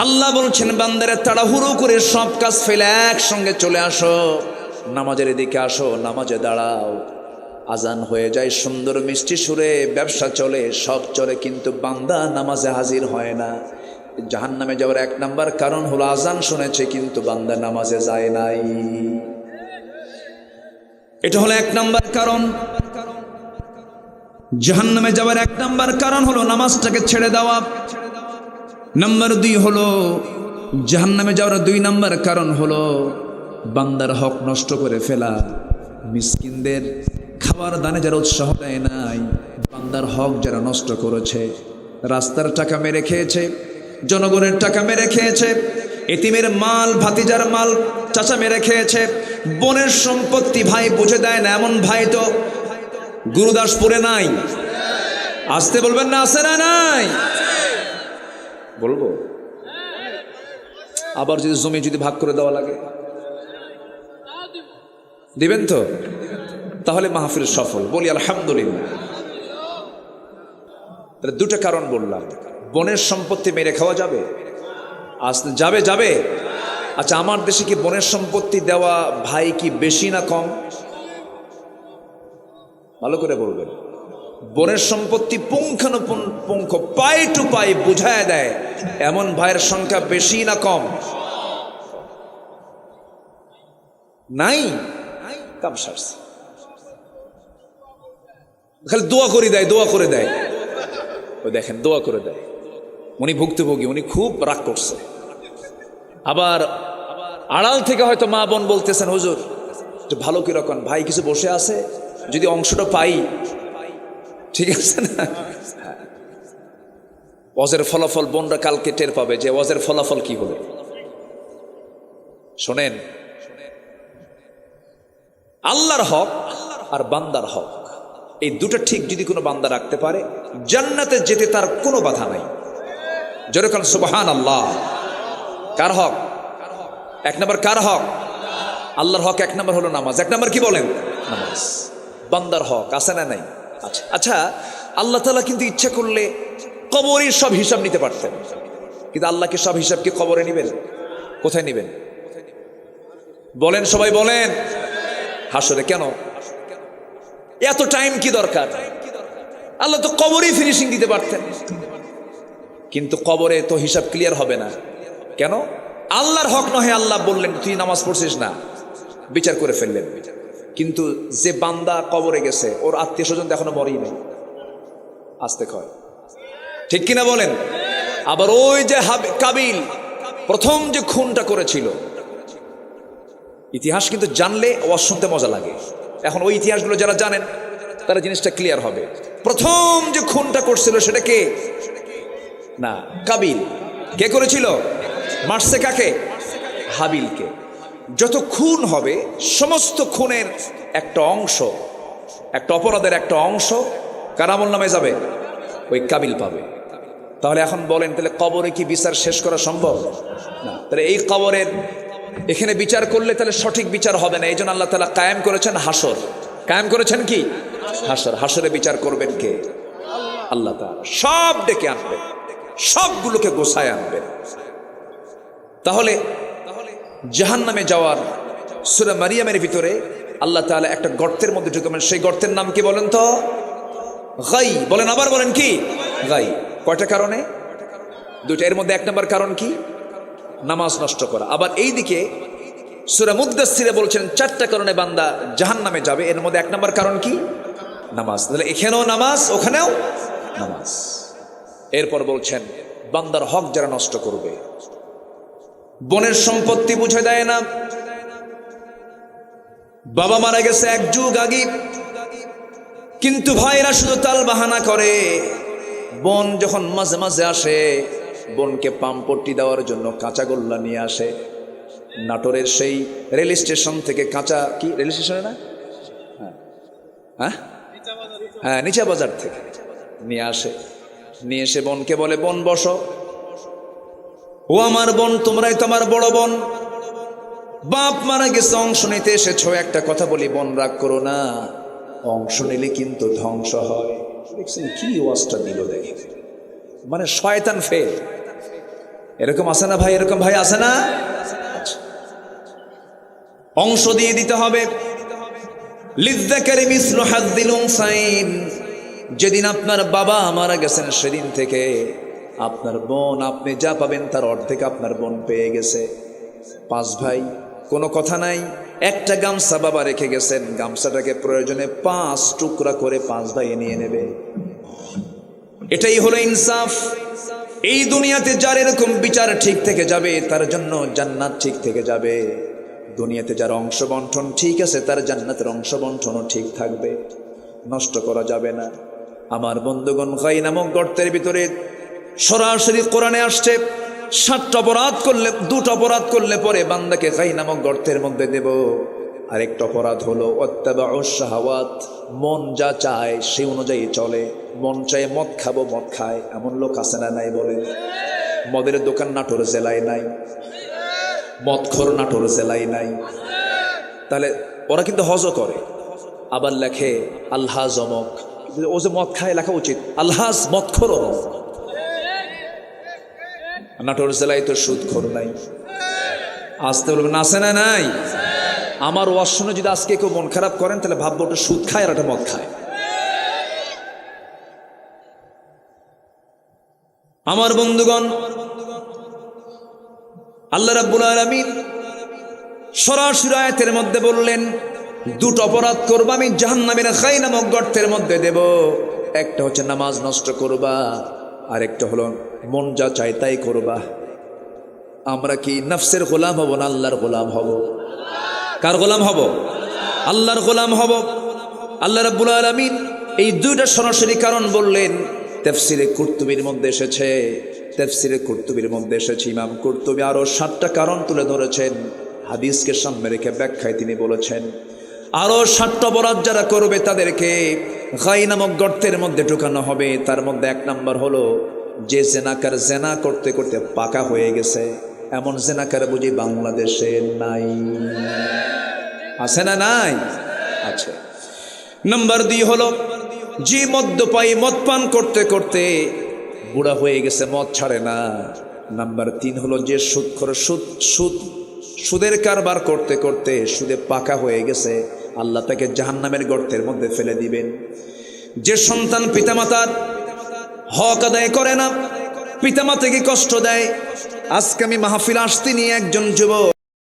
আল্লাহ বলছেন বান্দারে তাড়াহুড়ো করে সব কাজ ফেলে একসঙ্গে চলে আসো, নামাজের দিকে আসো, নামাজে দাঁড়াও। আজান হয়ে যায় সুন্দর মিষ্টি সুরে, ব্যবসা চলে, সব চলে, কিন্তু বান্দা নামাজে হাজির হয় না। জাহান্নামে যাওয়ার এক নাম্বার কারণ হলো আজান শুনেছে কিন্তু বান্দা নামাজে যায় নাই। এটা হলো এক নাম্বার কারণ। জাহান্নামে যাওয়ার এক নাম্বার কারণ হলো নামাজটাকে ছেড়ে দেওয়া। নাম্বার 2 হলো জাহান্নামে যাওয়ার 2 নাম্বার কারণ হলো বান্দার হক নষ্ট করে ফেলা। মিসকিনদের খাবার দানে যারা উৎসাহ দেয় নাই, বান্দার হক যারা নষ্ট করেছে, রাস্তার টাকা মেরে খেয়েছে, জনগণের টাকা মেরে খেয়েছে, এতিমের মাল, ভাতিজার মাল চাচা মেরে খেয়েছে, বোনের সম্পত্তি ভাই বুঝে দেয় না, এমন ভাই তো গুরুদাসপুরে নাই। আসতে বলবেন না, আছে না নাই? বলবো। আবার যদি জমি যদি ভাগ করে দেওয়া লাগে দিবেন তো? তাহলে মাহফিল সফল, বলি আলহামদুলিল্লাহ। তাহলে 2টা কারণ বললাম। বোনের সম্পত্তি মেরে খাওয়া যাবে? আসলে যাবে যাবে। আচ্ছা, আমার দেশে কি বোনের সম্পত্তি দেওয়া ভাই কি বেশি না কম? ভালো করে বলবেন। বোনের সম্পত্তি পুঙ্খানুপুঙ্খ পাই টু পাই বুঝায় দেয় এমন ভাইয়ের সংখ্যা বেশি না কম? নাই, কাম সারছে। খালি দোয়া করে দেয়, দোয়া করে দেয়। ওই দেখেন, দোয়া করে দেয়। উনি ভুক্তভোগী, উনি খুব রাগ করছে। আবার আড়াল থেকে হয়তো মা বোন বলতেছেন, হুজুর ভালো কিরকম ভাই কিছু বসে আছে, যদি অংশটা পাই, ঠিক আছে না? ওয়াজের ফলাফল বোনরা কালকে টের পাবে যে ওয়াজের ফলাফল কি হলো। শোনেন, আল্লাহর হক আর বান্দার হক, এই 2টা ঠিক যদি কোনো বান্দা রাখতে পারে, জান্নাতে যেতে তার কোনো বাধা নাই। যেরকম সুবহানাল্লাহ। কার হক? 1 নম্বর কার হক? আল্লাহর হক 1 নম্বর হলো নামাজ। 1 নম্বর কি বলেন? নামাজ। বান্দার হক আছে না নাই? আচ্ছা আচ্ছা, আল্লাহ তাআলা কিন্তু ইচ্ছা করলে কবরের সব হিসাব নিতে পারতেন, কিন্তু আল্লাহকে সব হিসাব কি কবরে নেবেন? কোথায় নেবেন বলেন? সবাই বলেন। হাসরে। কেন এত টাইম কি দরকার? আল্লাহ তো কবরেই ফিনিশিং দিতে পারতেন, কিন্তু কবরে তো হিসাব ক্লিয়ার হবে না। কেন? আল্লাহর হক নহে, আল্লাহ বললেন তুই নামাজ পড়ছিস না, বিচার করে ফেললেন। কিন্তু যে বান্দা কবরে গেছে, ওর আত্মীয় স্বজন এখনো মরেই নেই, আসতে কয়, ঠিক কিনা বলেন? আবার ওই যে কাবিল প্রথম যে খুনটা করেছিল, ইতিহাস কিন্তু জানলে ওয়াজ শুনতে মজা লাগে। এখন ওই ইতিহাসগুলো যারা জানেন তারা জিনিসটা ক্লিয়ার হবে। প্রথম যে খুনটা করছিল সেটা কে? না, কাবিল। কে করেছিল? মারছে কাকে? হাবিলকে। যত খুন হবে সমস্ত খুনের একটা অংশ, একটা অপরাধের একটা অংশ কার আমলনামায় যাবে? ওই কাবিল পাবে। তাহলে এখন বলেন, তাহলে কবরে কি বিচার শেষ করা সম্ভব? না। তাহলে এই কবরের এখানে বিচার করলে তাহলে সঠিক বিচার হবে না। এই জন্য আল্লাহ তাআলা কায়েম করেছেন হাসর। কায়েম করেছেন কি? হাসর। হাসরে বিচার করবেন কে? আল্লাহ তাআলা। সব ডেকে আনবেন, সবগুলোকে গোছায় আনবেন। তাহলে জাহান্নামে যাওয়ার সূরা মারিয়ামের ভিতরে আল্লাহ তাআলা একটা গর্তের মধ্যে ঢুকাবেন। সেই গর্তের নাম কি বলেন তো? গাই। বলেন, আবার বলেন কি? গাই। কয়টা কারণে? 2টা। এর মধ্যে 1 নম্বর কারণ কি? নামাজ নষ্ট করা। আবার এইদিকে সূরা মুদ্দাসসিরে বলছেন 4টা কারণে বান্দা জাহান্নামে যাবে। এর মধ্যে 1 নম্বর কারণ কি? নামাজ। তাহলে এখানেও নামাজ, ওখানেও নামাজ। এরপর বলছেন বান্দার হক যারা নষ্ট করবে, বোনের সম্পত্তি বুঝে দেয় না, বাবা মারা গেছে 1 যুগ আগে, কিন্তু ভাইরা শুধু তাল বাহানা করে। বোন যখন মাঝে মাঝে আসে, বোনকে পাম্পট্টি দেওয়ার জন্য কাঁচা গোল্লা নিয়ে আসে। নাটোরের সেই রেল স্টেশন থেকে কাঁচা, কি রেল স্টেশনে না, হ্যাঁ নিচা বাজার থেকে নিয়ে আসে। নিয়ে এসে বোনকে বলে, বোন বসো, ও আমার বোন, তোমরাই তো আমার বড় বোন, বাপ মারা গেছে, অংশ নিতে এসেছো। একটা কথা বলি, বোন রাগ করো না, অংশ নিলে কিন্তু ধ্বংস হয়। দেখছেন কি ওয়াজটা দিল, দেখে মানে শয়তান ফেল। এরকম আছে না ভাই? এরকম ভাই আছে না? আচ্ছা। অংশ দিয়ে দিতে হবে। লিযযাকারি মিসলু হাযযিল উনসাইন। যেদিন আপনার বাবা মারা গেছেন সেদিন থেকে আপনার বোন, আপনি যা পাবেন তার অর্ধেক আপনার বোন পেয়ে গেছে। 5 ভাই, কোনো কথা নাই। একটা গামছা বাবা রেখে গেছেন, গামছাটাকে প্রয়োজনে 5 টুকরা করে 5 ভাই নিয়ে নেবে। এটাই হলো ইনসাফ। এই দুনিয়াতে যার এরকম বিচার ঠিক থেকে যাবে তার জন্য জান্নাত ঠিক থেকে যাবে। দুনিয়াতে যার অংশ বন্টন ঠিক আছে তার জান্নাতের অংশ বন্টনও ঠিক থাকবে, নষ্ট করা যাবে না। আমার বন্ধুগণ, গাই নামক গর্তের ভিতরে সরাসরি কোরআনে আসছে 7টা অপরাধ করলে, 2টা অপরাধ করলে পরে বান্দাকে গাই নামক গর্তের মধ্যে দেব। আরেকটা অপরাধ হলো ওয়াত্তাবাউশ শাহাওয়াত, মন যা চায় সে অনুযায়ী চলে। মন চায় মদ খাবো, মদ খায়। এমন লোক আছে না নাই বলে? মদের দোকান নাটোর জেলায় নাই, মদখোর নাটোর জেলায় নাই। তাহলে ওরা কিন্তু হজও করে, আবার লেখে আলহাজ অমক। ও যে মদ খায় লেখা উচিত আলহাজ মদখোর অমক। নাটোর জেলায় তো সুদখোর নাই। আসতে বলবেন আছে না নাই? আমার ওয়াজ শুনে যদি আজকে কেউ মন খারাপ করেন তাহলে ভাববো ওটা সুদ খায় আর একটা মদ খায়। আমার বন্ধুগণ, আল্লাহ রাব্বুল আলামিন সরাসরি আয়াতের মধ্যে বললেন 2টা অপরাধ করবা আমি জাহান্নামের খাই নামক গর্তের মধ্যে দেব। একটা হচ্ছে নামাজ নষ্ট করবা, আর একটা হলো মন যা চায় তাই করবা। আমরা কি নফসের গোলাম হব না আল্লাহর গোলাম হব? কার গোলাম হব? আল্লাহর গোলাম হব। আল্লাহ রাব্বুল আলামিন এই 2টা সরাসরি কারণ বললেন। তাফসীরে কুরতুবীর মধ্যে এসেছে, তাফসীরে কুরতুবীর মধ্যে এসেছে ইমাম কুরতুবী আরো 7টা কারণ তুলে ধরেছেন। হাদিসকে সামনে রেখে ব্যাখ্যায় তিনি বলেছেন আরো 7টা অপরাধ যারা করবে তাদেরকে গাই নামক গর্তের মধ্যে ঢুকানো হবে। তার মধ্যে 1 নাম্বার হলো যে জেনাকার জেনা করতে করতে পাকা হয়ে গেছে। এমন জেনাকার বুঝি বাংলাদেশে নাই? আছে না নাই? আছে। নাম্বার 2 হলো যে মদ্যপায়ী, মদ পান করতে করতে বুড়া হয়ে গেছে, মদ ছাড়ে না। নাম্বার 3 হলো যে সুদখোর, সুদের কারবার করতে করতে সুদে পাকা হয়ে গেছে, আল্লাহ তাকে জাহান্নামের গর্তের মধ্যে ফেলে দিবেন। যে সন্তান পিতামাতার হক আদায় করে না, পিতামাতাকে কষ্ট দেয়। আজকে আমি মাহফিল আসতে নিয়ে একজন যুবক